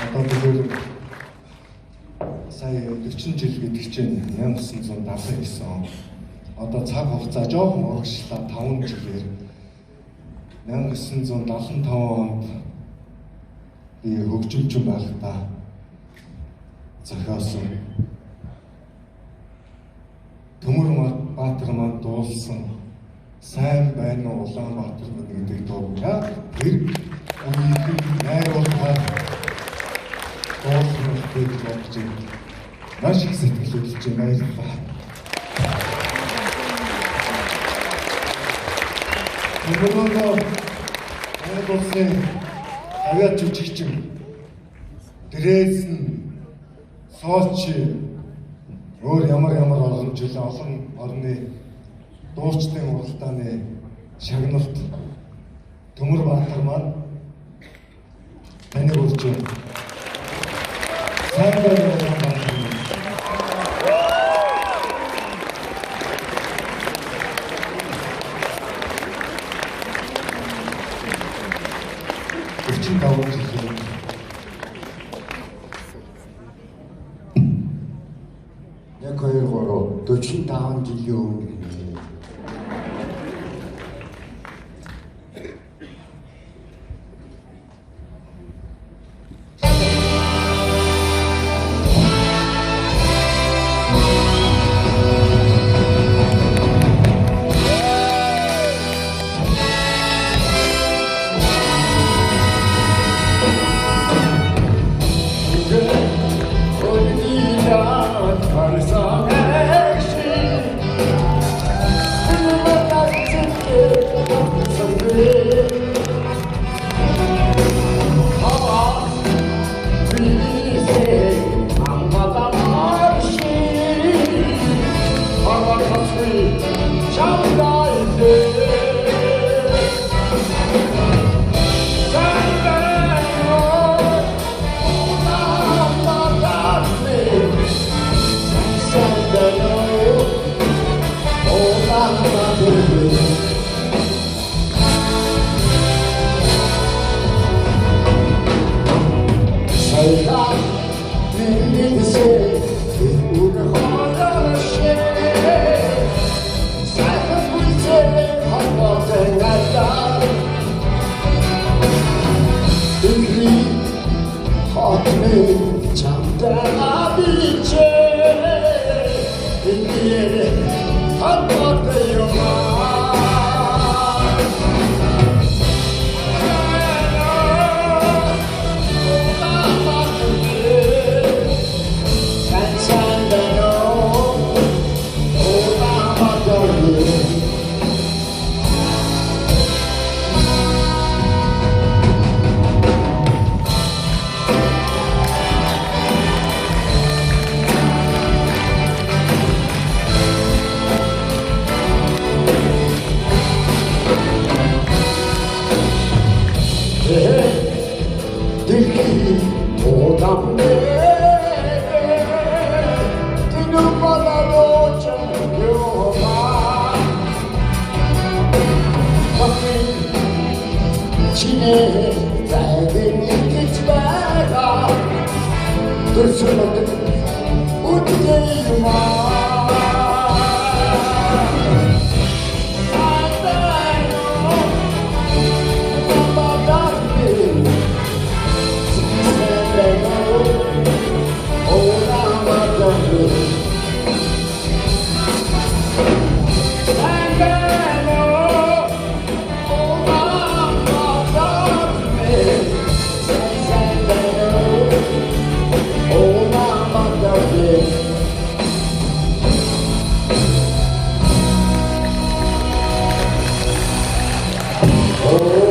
Одоо тэгэхээр сая 40 жил гэдэг чинь 1979 он. Одоо цаг хугацаа жоохон урагшлаа 5 жилээр 1975 онд би хөгжимчин байхдаа зохиосон Төмөр Баатар маань дуулсан сайн байна уу Улаанбаатар минь гэдэг дуу яг тэр үеийн найруулгаар дуулсан гэдэг бодож байна. Маш их сэтгэлөөлж баярлалаа. Өнөөдөр найруулсан авиа жүжигчин Дрэсн Сочи өөр ямар орон жилийн олон орны дуучдын уралдааны шагналт Төмөр Баатар маань таныг урьж байна. Сайн байна уу? Өчигдөр давж ирсэн. Яг 45 жилийн өмнө Oh